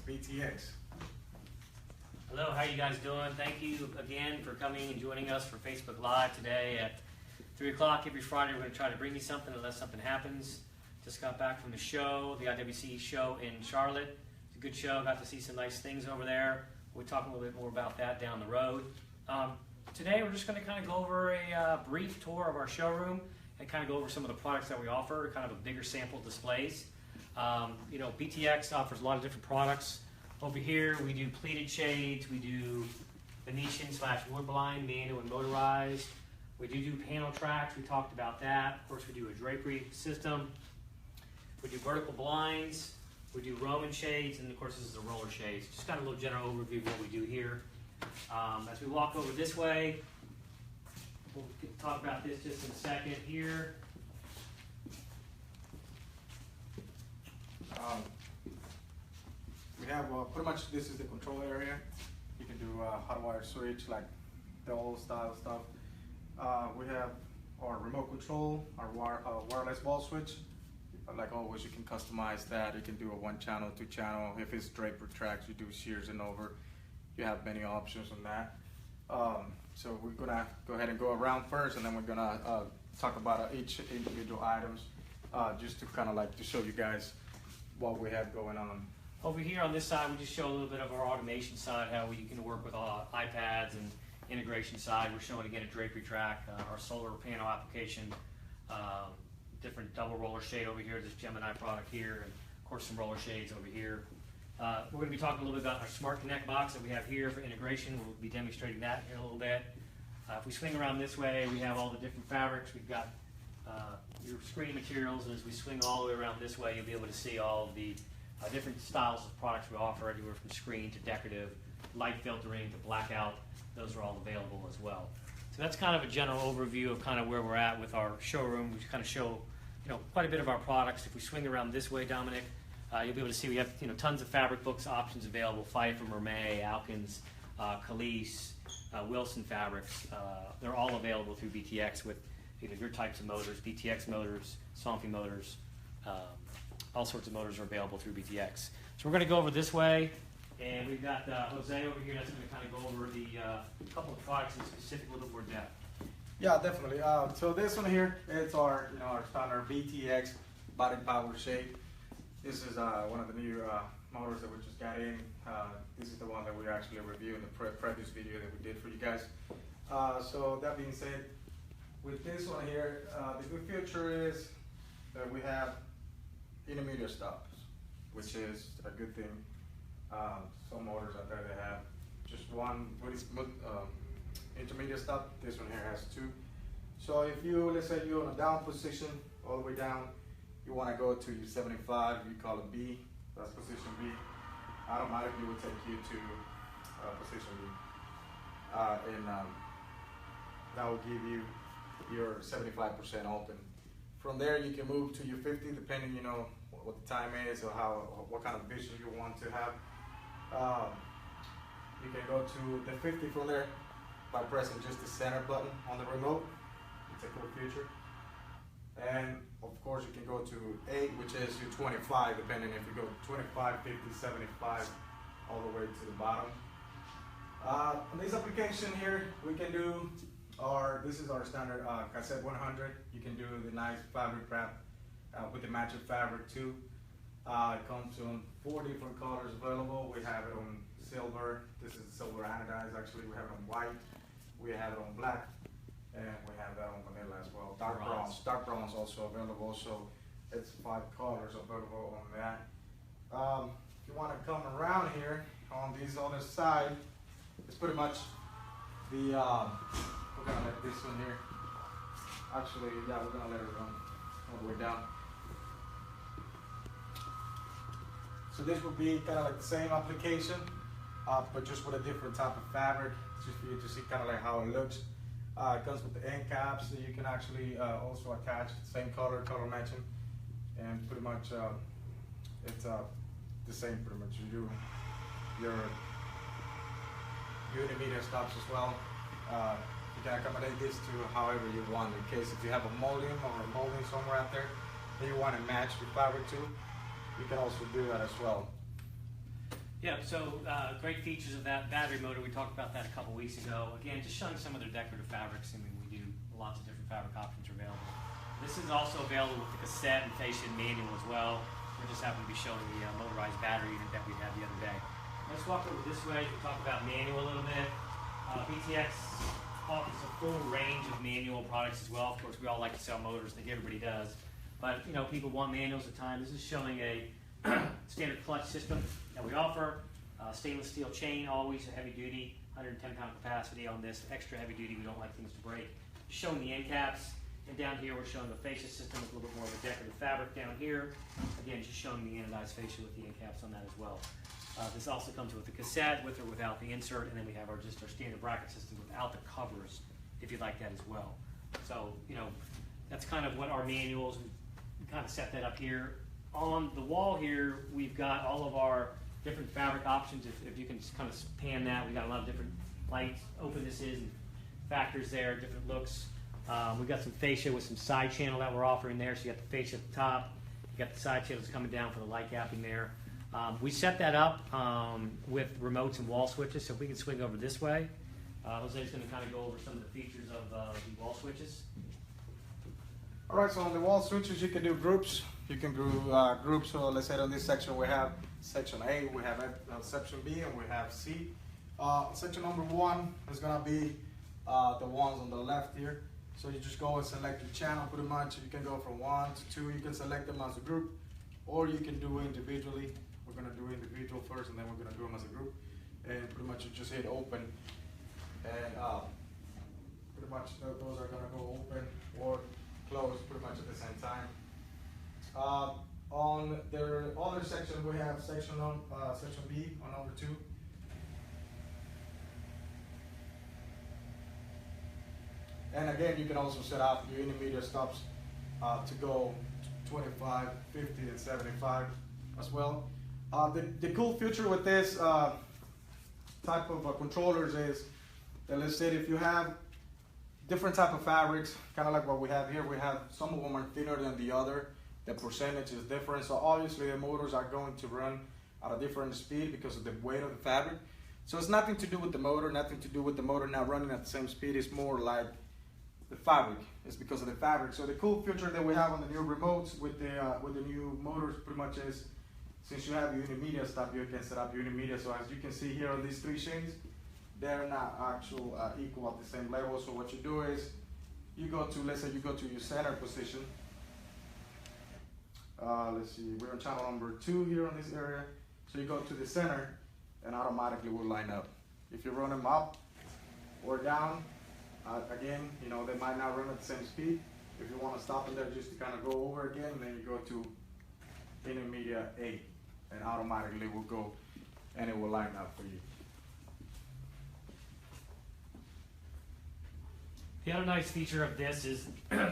BTX. Hello, how you guys doing? Thank you again for coming and joining us for Facebook Live today at 3 o'clock every Friday. We're going to try to bring you something unless something happens. Just got back from the show, the IWC show in Charlotte. It's a good show. Got to see some nice things over there. We'll talk a little bit more about that down the road. Today we're just going to kind of go over a brief tour of our showroom and kind of go over some of the products that we offer, kind of a bigger sample displays. BTX offers a lot of different products. Over here we do pleated shades, we do Venetian / wood blind, manual and motorized. We do panel tracks, we talked about that. Of course we do a drapery system. We do vertical blinds, we do Roman shades, and of course this is a roller shades. Just kind of a little general overview of what we do here. As we walk over this way, we'll talk about this just in a second here. We have pretty much this is the control area. You can do hot wire switch, like the old style stuff. We have our remote control, our wireless ball switch. Like always, you can customize that. You can do a 1-channel, 2-channel. If it's draper tracks, you do shears and over. You have many options on that. So we're gonna go ahead and go around first, and then we're gonna talk about each individual items, just to kind of like to show you guys what we have going on. Over here on this side, we just show a little bit of our automation side, how we can work with iPads and integration side. We're showing again a drapery track, our solar panel application, different double roller shade over here, this Gemini product here, and of course some roller shades over here. We're going to be talking a little bit about our Smart Connect box that we have here for integration. We'll be demonstrating that here in a little bit. If we swing around this way, we have all the different fabrics. We've got your screening materials, and as we swing all the way around this way, you'll be able to see all of the different styles of products we offer, anywhere from screen to decorative, light filtering to blackout. Those are all available as well. So that's kind of a general overview of kind of where we're at with our showroom. We kind of show quite a bit of our products. If we swing around this way, Dominic, you'll be able to see we have tons of fabric books options available: Pfeiffer, Mermet, Alkins, Calise, Wilson fabrics. They're all available through BTX with your types of motors, BTX motors, Somfy motors. All sorts of motors are available through BTX. So we're going to go over this way, and we've got Jose over here that's going to kind of go over the couple of products in specific, a little bit more depth. Yeah, definitely. So this one here, it's our our standard BTX body power shade. This is one of the new motors that we just got in. This is the one that we actually reviewed in the previous video that we did for you guys. So that being said, with this one here, the good feature is that we have intermediate stops, which is a good thing. Some motors out there they have just one intermediate stop. This one here has 2. So if you, let's say you're in a down position, all the way down, you want to go to your 75, you call it B, that's position B. Automatically will take you to position B. And that will give you your 75% open. From there you can move to your 50 depending what the time is or what kind of vision you want to have. You can go to the 50 from there by pressing just the center button on the remote. It's a cool feature. And of course you can go to 8, which is your 25, depending if you go 25, 50, 75, all the way to the bottom. On this application here, we can do this is our standard cassette 100. You can do the nice fabric wrap with the matching fabric too. It comes in 4 different colors available. We have it on silver. This is silver anodized. Actually, we have it on white. We have it on black, and we have that on vanilla as well. Dark bronze. Dark bronze also available. So it's 5 colors available on that. If you want to come around here on this other side, it's pretty much the. We're gonna let this one here. Actually, yeah, we're gonna let it run all the way down. So this would be kind of like the same application, but just with a different type of fabric, just for you to see kind of like how it looks. It comes with the end caps, so you can actually also attach the same color matching, and pretty much it's the same pretty much. You do your intermediate stops as well. You can accommodate this to however you want. In case if you have a molding or a molding somewhere out there that you want to match with fabric too, you can also do that as well. Yeah, so great features of that battery motor. We talked about that a couple weeks ago. Again, just showing some of their decorative fabrics. I mean, we do lots of different fabric options are available. This is also available with the cassette and fascia manual as well. We just happen to be showing the motorized battery unit that we had the other day. Let's walk over this way to talk about manual a little bit. BTX offers a full range of manual products as well. Of course, we all like to sell motors. I think everybody does. But, you know, people want manuals at times. This is showing a standard clutch system that we offer. Stainless steel chain, always a heavy duty, 110-pound capacity on this. Extra heavy duty, we don't like things to break. Showing the end caps. And down here, we're showing the fascia system with a little bit more of a decorative fabric down here. Again, just showing the anodized fascia with the end caps on that as well. This also comes with a cassette, with or without the insert, and then we have just our standard bracket system without the covers, if you'd like that as well. So, you know, that's kind of what our manuals, we kind of set that up here. On the wall here, we've got all of our different fabric options. If you can just kind of pan that, we've got a lot of different lights, opennesses, and factors there, different looks. We've got some fascia with some side channel that we're offering there. So you got the fascia at the top, you got the side channels coming down for the light gapping there. We set that up with remotes and wall switches. So if we can swing over this way, Jose's going to kind of go over some of the features of the wall switches. All right, so on the wall switches, you can do groups. You can do groups. So let's say on this section we have section A, we have section B, and we have C. Section number 1 is going to be the ones on the left here. So you just go and select your channel pretty much. You can go from 1 to 2. You can select them as a group, or you can do individually. We're gonna do individual first, and then we're gonna do them as a group. And pretty much you just hit open, and pretty much those are gonna go open or close pretty much at the same time. On the other section, we have section B on number 2. And again, you can also set up your intermediate stops to go 25, 50, and 75 as well. The cool feature with this type of controllers is that, let's say if you have different type of fabrics, kind of like what we have here, we have some of them are thinner than the other. The percentage is different, so obviously the motors are going to run at a different speed because of the weight of the fabric. So it's nothing to do with the motor, nothing to do with the motor not running at the same speed. It's more like the fabric. It's because of the fabric. So the cool feature that we have on the new remotes with the new motors pretty much is, since you have your intermediate stop, you can set up your intermediate. So as you can see here on these 3 chains, they're not equal at the same level. So what you do is you go to, let's say you go to your center position. Let's see, we're on channel number 2 here on this area. So you go to the center and automatically will line up. If you run them up or down, again, you know, they might not run at the same speed. If you want to stop in there just to kind of go over again, then you go to intermediate A, and automatically will go and it will line up for you. The other nice feature of this is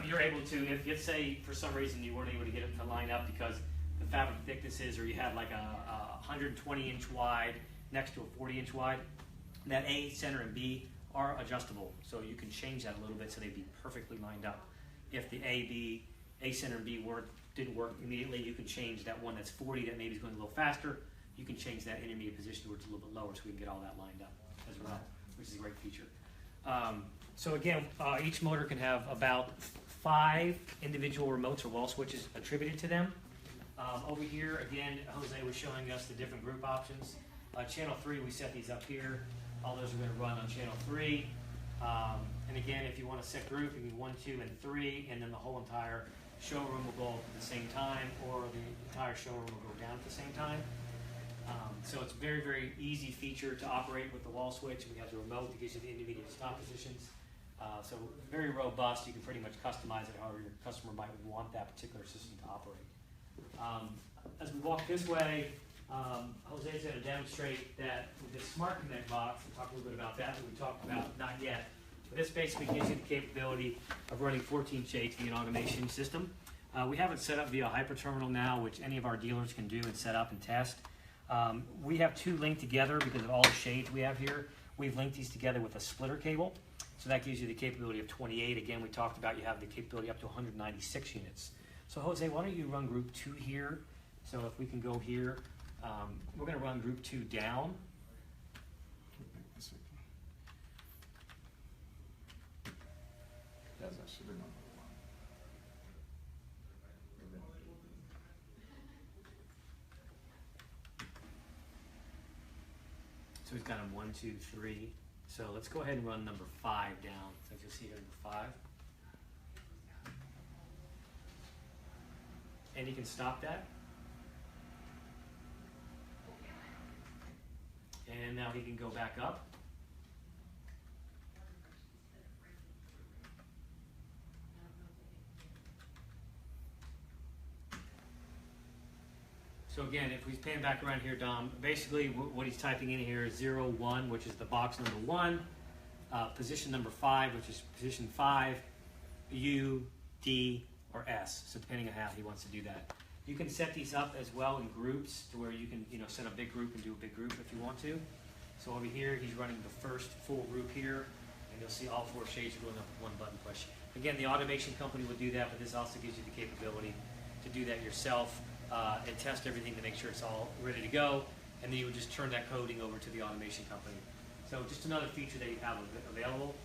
you're able to, if let's say for some reason you weren't able to get it to line up because the fabric thicknesses, or you have like a 120-inch wide next to a 40-inch wide, that A, center, and B are adjustable. So you can change that a little bit so they'd be perfectly lined up. If the A, center, and B didn't work immediately, you can change that one that's 40 that maybe is going a little faster. You can change that intermediate position where it's a little bit lower so we can get all that lined up as well, which is a great feature. So again, each motor can have about 5 individual remotes or wall switches attributed to them. Over here, again, Jose was showing us the different group options. Channel 3, we set these up here. All those are going to run on channel 3. And again, if you want to set group, you can 1, 2, and 3, and then the whole entire showroom will go up at the same time, or the entire showroom will go down at the same time. So it's a very, very easy feature to operate with the wall switch. We have the remote that gives you the intermediate stop positions. So very robust. You can pretty much customize it however your customer might want that particular system to operate. As we walk this way, Jose's going to demonstrate that with this Smart Connect box, and talk a little bit about that we talked about, not yet. But this basically gives you the capability of running 14J to be an automation system. We have it set up via HyperTerminal now, which any of our dealers can do and set up and test. We have 2 linked together because of all the shades we have here. We've linked these together with a splitter cable. So that gives you the capability of 28. Again, we talked about you have the capability up to 196 units. So Jose, why don't you run group 2 here? So if we can go here, We're going to run group 2 down. That's actually number 1. So he's got them 1, 2, 3. So let's go ahead and run number 5 down. So you'll see here number 5. And you can stop that. And now he can go back up. So again, if we pan back around here, Dom, basically what he's typing in here is 0, 1, which is the box number 1, position number 5, which is position 5, U, D, or S. So depending on how he wants to do that. You can set these up as well in groups to where you can, set a big group and do a big group if you want to. So over here, he's running the first full group here, and you'll see all 4 shades are going up with 1 button push. Again, the automation company would do that, but this also gives you the capability to do that yourself and test everything to make sure it's all ready to go, and then you would just turn that coding over to the automation company. So just another feature that you have available.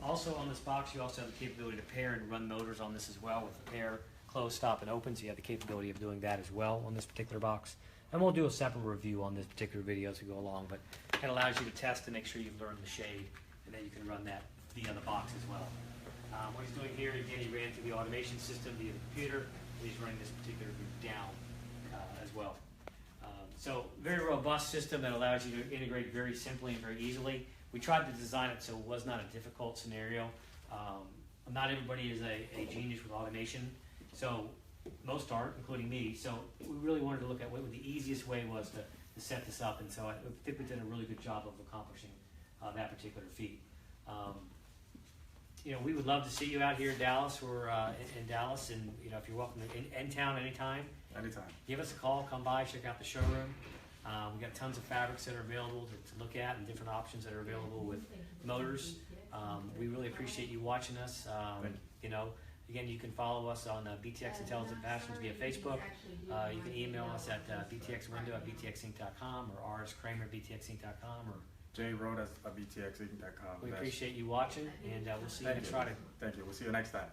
Also on this box, you also have the capability to pair and run motors on this as well with the pair, close, stop, and open. So you have the capability of doing that as well on this particular box. And we'll do a separate review on this particular video as we go along, but it allows you to test to make sure you've learned the shade, and then you can run that via the box as well. What he's doing here, again, he ran through the automation system via the computer, and he's running this particular group down as well. So very robust system that allows you to integrate very simply and very easily. We tried to design it so it was not a difficult scenario. Not everybody is a genius with automation, so most aren't, including me. So we really wanted to look at what the easiest way was to set this up, and so I think we did a really good job of accomplishing that particular feat. We would love to see you out here in Dallas. We're in Dallas, and if you're welcome in town anytime. Anytime. Give us a call, come by, check out the showroom. We've got tons of fabrics that are available to look at and different options that are available with motors. We really appreciate you watching us. Again, you can follow us on BTX Intelligent Fashions via Facebook. You can email us at btxwindow@btxinc.com or rskramer@btxinc.com or Rodas@btxinc.com. We appreciate you watching, and we'll see you next Friday. Thank you. We'll see you next time.